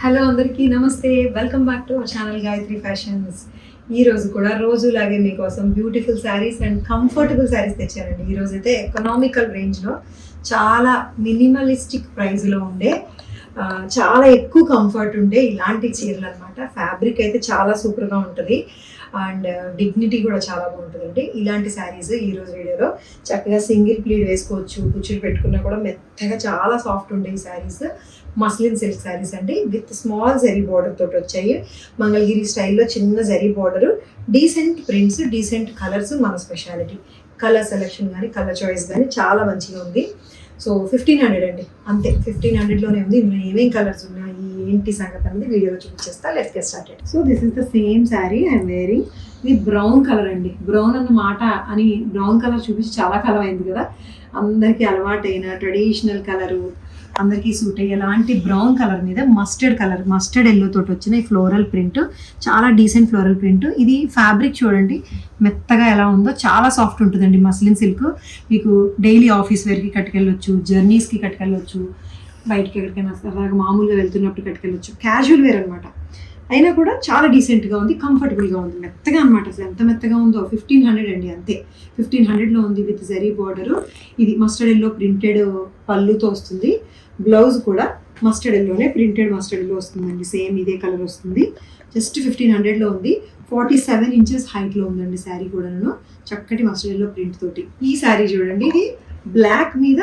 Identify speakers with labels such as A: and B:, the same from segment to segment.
A: Hello అందరికీ నమస్తే, welcome back to our channel Gayatri Fashions. ఈరోజు కూడా రోజులాగే మీకోసం beautiful saris and comfortable saris తెచ్చానండి. ఈరోజు అయితే ఎకనామికల్ రేంజ్లో చాలా మినిమలిస్టిక్ ప్రైస్లో ఉండే చాలా ఎక్కువ కంఫర్ట్ ఉండే ఇలాంటి చీరలు అనమాట. ఫ్యాబ్రిక్ అయితే చాలా సూపర్గా ఉంటుంది అండ్ డిగ్నిటీ కూడా చాలా బాగుంటుందండి. ఇలాంటి శారీస్ ఈరోజు వీడియోలో చక్కగా సింగిల్ ప్లీడ్ వేసుకోవచ్చు, కుచ్చులు పెట్టుకున్నా కూడా మెత్తగా చాలా సాఫ్ట్ ఉండే ఈ శారీస్. మస్లిన్ సిల్క్ శారీస్ అండి, విత్ స్మాల్ జరీ బార్డర్ తోటి వచ్చాయి. మంగళగిరి స్టైల్లో చిన్న zari border, decent prints, decent colours మన స్పెషాలిటీ. కలర్ సెలెక్షన్ కానీ కలర్ చాయిస్ కానీ చాలా మంచిగా ఉంది. సో 1500 అండి, అంతే 1500లోనే ఉంది. ఇందులో ఏమేం కలర్స్ ఉన్నాయి ఏంటి సంగతి అనేది వీడియోలో చూపించేస్తా. Let's get started. So this is the same sari I'm wearing. ఇది బ్రౌన్ కలర్ అండి. బ్రౌన్ అన్న మాట అని బ్రౌన్ కలర్ చూపించి చాలా కాలం అయింది కదా. అందరికీ అలవాటైన ట్రెడిషనల్ కలరు, అందరికీ సూట్ అయ్యే ఎలాంటి బ్రౌన్ కలర్ మీద మస్టర్డ్ ఎల్లో తోటి వచ్చిన ఈ ఫ్లోరల్ ప్రింట్, చాలా డీసెంట్ ఫ్లోరల్ ప్రింట్. ఇది ఫ్యాబ్రిక్ చూడండి మెత్తగా ఎలా ఉందో, చాలా సాఫ్ట్ ఉంటుందండి. మస్లిన్ సిల్క్ మీకు డైలీ ఆఫీస్ వేర్కి కట్టుకెళ్ళొచ్చు, జర్నీస్కి కట్టుకెళ్ళొచ్చు, బయటకి ఎక్కడికైనా అలాగే మామూలుగా వెళ్తున్నప్పుడు కట్టుకెళ్ళొచ్చు. క్యాజువల్ వేర్ అనమాట. అయినా కూడా చాలా డీసెంట్గా ఉంది, కంఫర్టబుల్గా ఉంది, మెత్తగా అనమాట. అసలు ఎంత మెత్తగా ఉందో. 1500 అండి, అంతే 1500లో ఉంది విత్ జరీ బార్డరు. ఇది మస్టర్డ్ ఎల్లో ప్రింటెడ్ పళ్ళుతో వస్తుంది. బ్లౌజ్ కూడా మస్టర్డ్ ఎల్లోనే, ప్రింటెడ్ మస్టర్డ్ ఎల్లో వస్తుందండి. సేమ్ ఇదే కలర్ వస్తుంది. జస్ట్ 1500లో ఉంది. 47 ఇంచెస్ హైట్లో ఉందండి శారీ కూడాను. చక్కటి మస్టర్డ్ ఎల్లో ప్రింట్ తోటి. ఈ శారీ చూడండి, ఇది బ్లాక్ మీద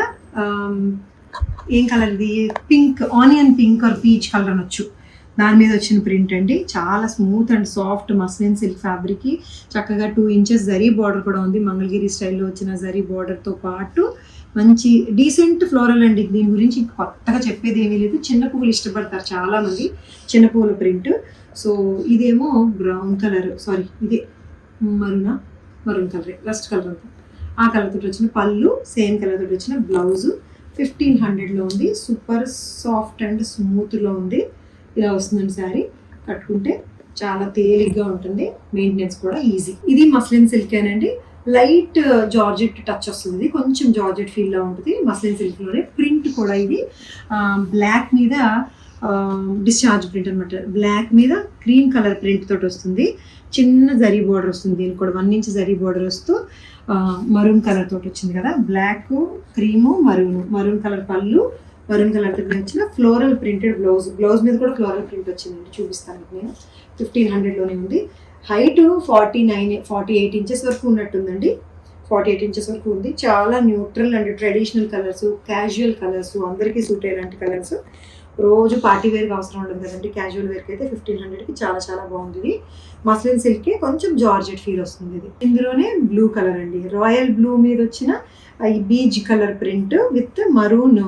A: ఏం కలర్ ఇది, pink, onion pink or peach colour అనొచ్చు, దాని మీద వచ్చిన ప్రింట్ అండి. చాలా smooth and soft muslin silk ఫ్యాబ్రిక్కి చక్కగా 2 ఇంచెస్ జరీ బార్డర్ కూడా ఉంది. మంగళగిరి స్టైల్లో వచ్చిన జరీ బార్డర్తో పాటు మంచి డీసెంట్ ఫ్లోరల్ అండి. దీని గురించి కొత్తగా చెప్పేది ఏమీ లేదు. చిన్న పువ్వులు ఇష్టపడతారు చాలామంది, చిన్న పువ్వుల ప్రింట్. సో ఇదేమో బ్రౌన్ కలర్, సారీ ఇదే మరూన్ కలర్, రస్ట్ కలర్ అంతా. ఆ కలర్ తోటి వచ్చిన పళ్ళు, సేమ్ కలర్ తోటి వచ్చిన బ్లౌజు 1500లో ఉంది. సూపర్ సాఫ్ట్ అండ్ స్మూత్లో ఉంది. ఇలా వస్తుందండి శారీ. కట్టుకుంటే చాలా తేలిగ్గా ఉంటుంది, మెయింటెనెన్స్ కూడా ఈజీ. ఇది మస్లిన్ సిల్కేనండి. లైట్ జార్జెట్ టచ్ వస్తుంది, కొంచెం జార్జెట్ ఫీల్లో ఉంటుంది మస్లిన్ సిల్క్లోనే. ప్రింట్ కూడా ఇది బ్లాక్ మీద డిశ్చార్జ్ ప్రింట్ అనమాట. బ్లాక్ మీద క్రీమ్ కలర్ ప్రింట్ తోటి వస్తుంది. చిన్న జరీ బార్డర్ వస్తుంది, దీనికి కూడా 1 ఇంచ్ జరీ బార్డర్ వస్తూ మరూన్ కలర్ తోటి వచ్చింది కదా. బ్లాక్, క్రీము, మరూన్ కలర్ పళ్ళు, మరూన్ కలర్ తోటి వచ్చిన ఫ్లోరల్ ప్రింటెడ్ బ్లౌజ్ మీద కూడా ఫ్లోరల్ ప్రింట్ వచ్చిందండి. చూపిస్తాను నేను. 1500లోనే ఉంది. హైట్ 48 ఇంచెస్ వరకు ఉన్నట్టుందండి. 48 ఇంచెస్ వరకు ఉంది. చాలా neutral and traditional colours, casual colours, అందరికీ సూట్ అయ్యేలాంటి కలర్స్. రోజు పార్టీ వేర్కి అవసరం ఉండదు కదండి. క్యాజువల్ వేర్కి అయితే 1500కి చాలా చాలా బాగుంది. మస్లిన్ సిల్క్కి కొంచెం జార్జెట్ ఫీల్ వస్తుంది ఇది. ఇందులోనే బ్లూ కలర్ అండి, రాయల్ బ్లూ మీద వచ్చిన ఈ beige colour print with maroon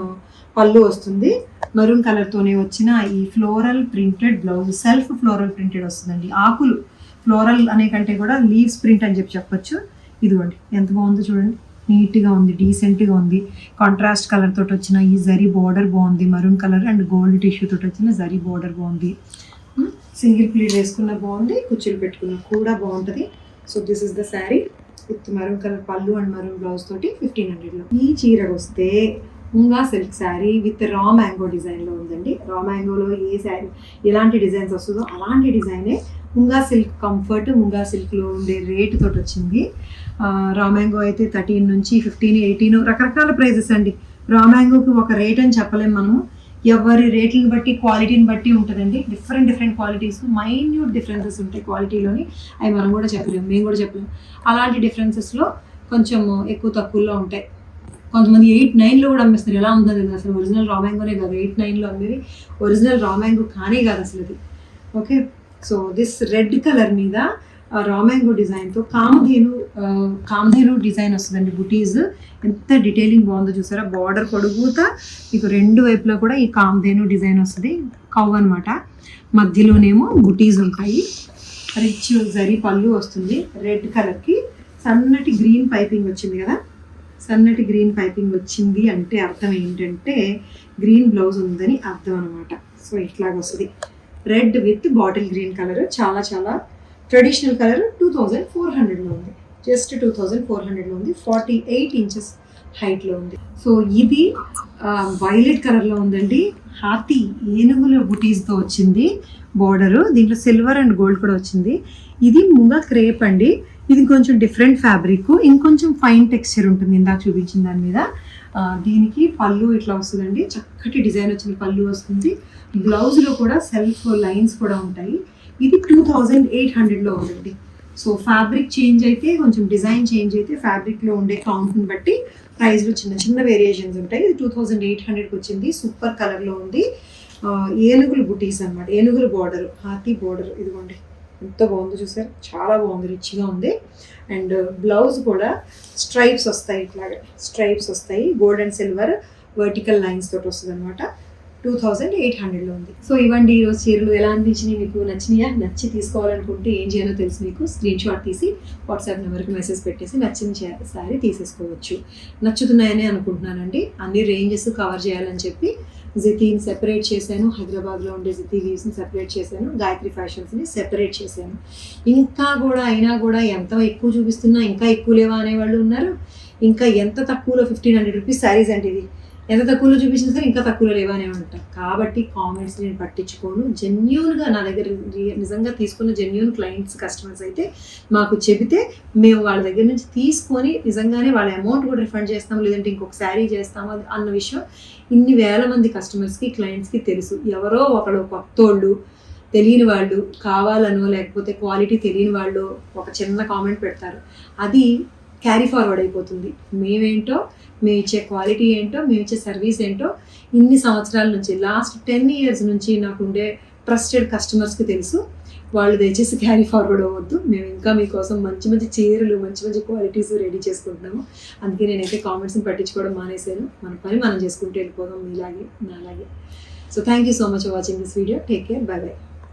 A: పళ్ళు వస్తుంది. మరూన్ కలర్తోనే వచ్చిన ఈ floral printed blouse, self floral printed వస్తుందండి. ఆకులు ఫ్లోరల్ అనే కంటే కూడా లీవ్స్ ప్రింట్ అని చెప్పొచ్చు. ఇదిగోండి ఎంత బాగుందో చూడండి, నీట్గా ఉంది, డీసెంట్గా ఉంది. కాంట్రాస్ట్ కలర్ తోటి వచ్చిన ఈ జరీ బార్డర్ బాగుంది. Maroon colour and gold tissue తోటి వచ్చిన జరీ బార్డర్ బాగుంది. సింగిల్ ప్లీట్ వేసుకున్న బాగుంది, కుచ్చులు పెట్టుకున్న కూడా బాగుంటుంది. So this is the sari with maroon colour పళ్ళు అండ్ మరూన్ బ్లౌజ్ తోటి 1500లో. ఈ చీర వస్తే munga silk sari with raw mango డిజైన్లో ఉందండి. రా మ్యాంగోలో ఏ శారీ ఎలాంటి డిజైన్స్ వస్తుందో అలాంటి డిజైనే ముంగా సిల్క్ కంఫర్ట్, ముంగా సిల్క్లో ఉండే రేటు తోటి వచ్చింది. రా మ్యాంగో అయితే 13 నుంచి 15, 18 రకరకాల ప్రైజెస్ అండి. రా మ్యాంగోకి ఒక రేట్ అని చెప్పలేము మనము. ఎవరి రేట్లను బట్టి, క్వాలిటీని బట్టి ఉంటుందండి. డిఫరెంట్ క్వాలిటీస్, మైన్యూట్ డిఫరెన్సెస్ ఉంటాయి క్వాలిటీలోని. అవి మనం కూడా చెప్పలేము, మేము కూడా చెప్పలేము. అలాంటి డిఫరెన్సెస్లో కొంచెం ఎక్కువ తక్కువలో ఉంటాయి. కొంతమంది 8, 9లో కూడా అమ్మేస్తారు. ఎలా ఉందో తెలియదు అసలు. ఒరిజినల్ రా మ్యాంగోనే కాదు, 8, 9లో అమ్మేవి ఒరిజినల్ రా మ్యాంగో కానే కాదు అసలు అది. Okay, so this red colour మీద రా మ్యాంగో డిజైన్తో కామధేను డిజైన్ వస్తుందండి. బుటీస్ ఎంత డీటెయిలింగ్ బాగుందో చూసారా. బార్డర్ పొడుగుతా మీకు 2 వైపులా కూడా ఈ కామధేను డిజైన్ వస్తుంది. కవ్ అనమాట. మధ్యలోనేమో బుటీస్ ఉంటాయి. రిచ్ జరీ పళ్ళు వస్తుంది. రెడ్ కలర్కి సన్నటి గ్రీన్ పైపింగ్ వచ్చింది కదా. సన్నటి గ్రీన్ పైపింగ్ వచ్చింది అంటే అర్థం ఏంటంటే గ్రీన్ బ్లౌజ్ ఉందని అర్థం అనమాట. సో ఇట్లాగ వస్తుంది. Red with bottle green colour, చాలా చాలా ట్రెడిషనల్ కలర్. 2400లో ఉంది, జస్ట్ 2400లో ఉంది. 48 ఇంచెస్ హైట్లో ఉంది. సో ఇది వైలెట్ కలర్లో ఉందండి. హాతీ ఏనుగుల బుటీస్తో వచ్చింది బార్డరు. దీంట్లో సిల్వర్ అండ్ గోల్డ్ కూడా వచ్చింది. ఇది ముంగ క్రేప్ అండి. ఇది కొంచెం డిఫరెంట్ ఫ్యాబ్రిక్, ఇంకొంచెం ఫైన్ టెక్స్చర్ ఉంటుంది ఇందాక చూపించిన దాని మీద. దీనికి పళ్ళు ఇట్లా వస్తుందండి, చక్కటి డిజైన్ వచ్చిన పళ్ళు వస్తుంది. బ్లౌజ్లో కూడా సెల్ఫ్ లైన్స్ కూడా ఉంటాయి. ఇది 2800లో ఉందండి. సో ఫ్యాబ్రిక్ చేంజ్ అయితే, కొంచెం డిజైన్ చేంజ్ అయితే ఫ్యాబ్రిక్లో ఉండే కౌంట్ని బట్టి ప్రైస్లో చిన్న చిన్న వేరియేషన్స్ ఉంటాయి. ఇది 2800కి వచ్చింది. సూపర్ కలర్లో ఉంది. ఏనుగులు బుటీస్ అనమాట, ఏనుగుల బార్డర్, హాతీ బార్డర్. ఇదిగోండి ఎంత బాగుందో చూసారు, చాలా బాగుంది, రిచ్గా ఉంది. అండ్ బ్లౌజ్ కూడా స్ట్రైప్స్ వస్తాయి, ఇట్లాగా స్ట్రైప్స్ వస్తాయి, gold and silver vertical lines తోటి వస్తుంది అనమాట. 2800లో ఉంది. సో ఇవ్వండి ఈరోజు చీరలు. ఎలా అనిపించినాయి మీకు? నచ్చినాయా? నచ్చి తీసుకోవాలనుకుంటే ఏం చేయాలో తెలుసు మీకు. స్క్రీన్ షాట్ తీసి వాట్సాప్ నెంబర్కి మెసేజ్ పెట్టేసి నచ్చిన శారీ తీసేసుకోవచ్చు. నచ్చుతున్నాయని అనుకుంటున్నానండి. అన్ని రేంజెస్ కవర్ చేయాలని చెప్పి జితీని సెపరేట్ చేశాను, హైదరాబాద్లో ఉండే జితీ వీవ్స్ని సెపరేట్ చేశాను, గాయత్రి ఫ్యాషన్స్ని సెపరేట్ చేశాను. ఇంకా కూడా అయినా కూడా ఎంత ఎక్కువ చూపిస్తున్నా ఇంకా ఎక్కువ లేవా అనేవాళ్ళు ఉన్నారు. ఇంకా ఎంత తక్కువలో 1500 రూపీస్ శారీస్ అంటే ఇది ఎంత తక్కువలో చూపించినా సరే ఇంకా తక్కువలో లేవా అనే ఉంటారు. కాబట్టి కామెంట్స్ నేను పట్టించుకోను. జెన్యూన్గా నా దగ్గర నిజంగా తీసుకున్న జెన్యూన్ క్లయింట్స్, కస్టమర్స్ అయితే మాకు చెబితే మేము వాళ్ళ దగ్గర నుంచి తీసుకొని నిజంగానే వాళ్ళ అమౌంట్ కూడా రిఫండ్ చేస్తాం, లేదంటే ఇంకొక శారీ చేస్తాము అన్న విషయం ఇన్ని వేల మంది కస్టమర్స్కి, క్లయింట్స్కి తెలుసు. ఎవరో ఒకడు కొత్తోళ్ళు, తెలియని వాళ్ళు, కావాలనో లేకపోతే క్వాలిటీ తెలియని వాళ్ళు ఒక చిన్న కామెంట్ పెడతారు. అది క్యారీ ఫార్వర్డ్ అయిపోతుంది. మేమేంటో, మేము ఇచ్చే క్వాలిటీ ఏంటో, మేము ఇచ్చే సర్వీస్ ఏంటో ఇన్ని సంవత్సరాల నుంచి, లాస్ట్ 10 years నుంచి నాకు ఉండే ట్రస్టెడ్ కస్టమర్స్కి తెలుసు. వాళ్ళు దయచేసి క్యారీ ఫార్వర్డ్ అవ్వద్దు. మేము ఇంకా మీకోసం మంచి మంచి చీరలు, మంచి మంచి క్వాలిటీస్ రెడీ చేసుకుంటున్నాము. అందుకే నేనైతే కామెంట్స్ని పట్టించుకోవడం మానేశాను. మన పని మనం చేసుకుంటూ వెళ్ళిపోదాం, మీలాగే నాలాగే. So thank you so much for watching this video. Take care, by by.